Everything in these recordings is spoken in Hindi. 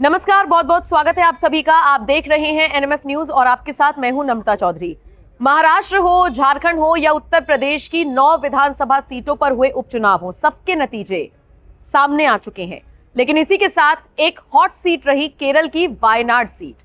नमस्कार, बहुत बहुत स्वागत है आप सभी का। आप देख रहे हैं एनएमएफ न्यूज और आपके साथ मैं हूं नम्रता चौधरी। महाराष्ट्र हो, झारखंड हो या उत्तर प्रदेश की 9 विधानसभा सीटों पर हुए उपचुनाव हो, सबके नतीजे सामने आ चुके हैं। लेकिन इसी के साथ एक हॉट सीट रही केरल की वायनाड सीट,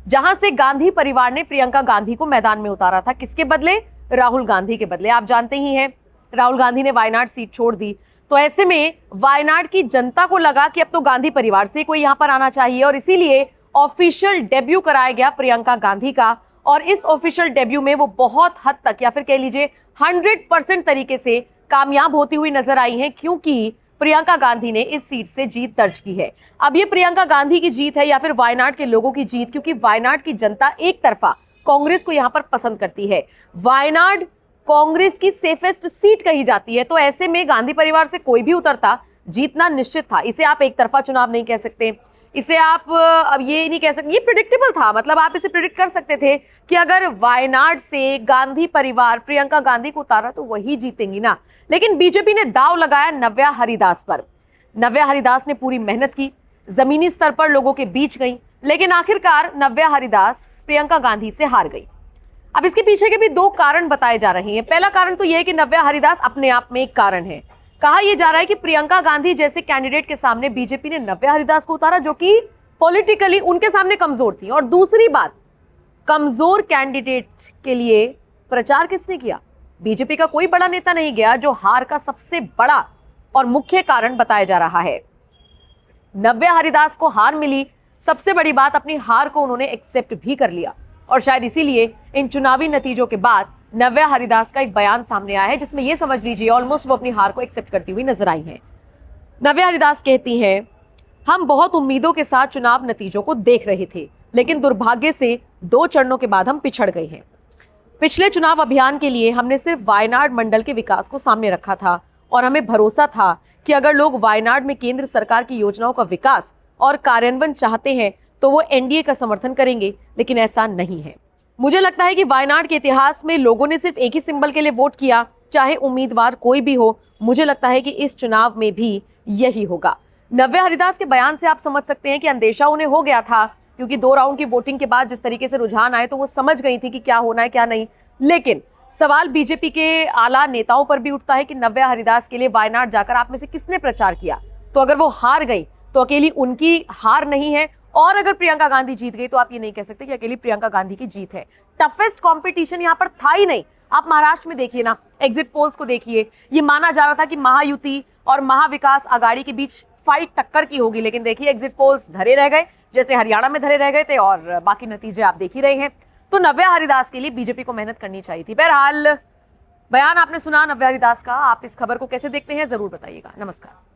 जहां से गांधी परिवार ने प्रियंका गांधी को मैदान में उतारा था। किसके बदले? राहुल गांधी के बदले। आप जानते ही हैं, राहुल गांधी ने वायनाड सीट छोड़ दी। तो ऐसे में वायनाड की जनता को लगा कि अब तो गांधी परिवार से कोई यहां पर आना चाहिए और इसीलिए ऑफिशियल डेब्यू कराया गया प्रियंका गांधी का। और इस ऑफिशियल डेब्यू में वो बहुत हद तक या फिर कह लीजिए 100% तरीके से कामयाब होती हुई नजर आई हैं, क्योंकि प्रियंका गांधी ने इस सीट से जीत दर्ज की है। अब ये प्रियंका गांधी की जीत है या फिर वायनाड के लोगों की जीत, क्योंकि वायनाड की जनता एक तरफा कांग्रेस को यहां पर पसंद करती है। वायनाड कांग्रेस की सेफेस्ट सीट कही जाती है। तो ऐसे में गांधी परिवार से कोई भी उतरता, जीतना निश्चित था। इसे आप एक तरफा चुनाव नहीं कह सकते, इसे आप अब ये नहीं कह सकते, ये प्रिडिक्टेबल था। मतलब आप इसे प्रिडिक्ट कर सकते थे कि अगर वायनाड से गांधी परिवार प्रियंका गांधी को उतारा तो वही जीतेंगी ना। लेकिन बीजेपी ने दांव लगाया नव्या हरिदास पर। नव्या हरिदास ने पूरी मेहनत की, जमीनी स्तर पर लोगों के बीच गई, लेकिन आखिरकार नव्या हरिदास प्रियंका गांधी से हार गई। अब इसके पीछे के भी 2 कारण बताए जा रहे हैं। पहला कारण तो यह है कि नव्या हरिदास अपने आप में एक कारण है। कहा यह जा रहा है कि प्रियंका गांधी जैसे कैंडिडेट के सामने बीजेपी ने नव्या हरिदास को उतारा, जो कि पॉलिटिकली उनके सामने कमजोर थी। और दूसरी बात, कमजोर कैंडिडेट के लिए प्रचार किसने किया? बीजेपी का कोई बड़ा नेता नहीं गया, जो हार का सबसे बड़ा और मुख्य कारण बताया जा रहा है। नव्या हरिदास को हार मिली, सबसे बड़ी बात, अपनी हार को उन्होंने एक्सेप्ट भी कर लिया। और शायद इसीलिए इन चुनावी नतीजों के बाद नव्या हरिदास का एक बयान सामने आया है, जिसमें यह समझ लीजिए ऑलमोस्ट वो अपनी हार को एक्सेप्ट करती हुई नजर आई हैं। नव्या हरिदास कहती हैं, हम बहुत उम्मीदों के साथ चुनाव नतीजों को देख रहे थे, लेकिन दुर्भाग्य से 2 चरणों के बाद हम पिछड़ गए हैं। पिछले चुनाव अभियान के लिए हमने सिर्फ वायनाड मंडल के विकास को सामने रखा था और हमें भरोसा था कि अगर लोग वायनाड में केंद्र सरकार की योजनाओं का विकास और कार्यान्वयन चाहते हैं तो वो एनडीए का समर्थन करेंगे, लेकिन ऐसा नहीं है। मुझे लगता है कि वायनाड के इतिहास में लोगों ने सिर्फ एक ही सिंबल के लिए वोट किया, चाहे उम्मीदवार कोई भी हो। मुझे लगता है कि इस चुनाव में भी यही होगा। नव्या हरिदास के बयान से आप समझ सकते हैं कि अंदेशा उन्हें हो गया था, क्योंकि 2 राउंड की वोटिंग के बाद जिस तरीके से रुझान आए तो वो समझ गई थी कि क्या होना है क्या नहीं। लेकिन सवाल बीजेपी के आला नेताओं पर भी उठता है कि नव्या हरिदास के लिए वायनाड जाकर आप में से किसने प्रचार किया? तो अगर वो हार गई तो अकेली उनकी हार नहीं है, और अगर प्रियंका गांधी जीत गई तो आप ये नहीं कह सकते कि अकेली प्रियंका गांधी की जीत है। टफेस्ट कंपटीशन यहां पर था ही नहीं। आप महाराष्ट्र में देखिए ना, एग्जिट पोल्स को देखिए। ये माना जा रहा था कि महायुति और महाविकास आघाड़ी के बीच फाइट टक्कर की होगी, लेकिन देखिए एग्जिट पोल्स धरे रह गए, जैसे हरियाणा में धरे रह गए थे, और बाकी नतीजे आप देख ही रहे हैं। तो नव्या हरिदास के लिए बीजेपी को मेहनत करनी चाहिए थी। बहरहाल बयान आपने सुना नव्या हरिदास का। आप इस खबर को कैसे देखते हैं, जरूर बताइएगा। नमस्कार।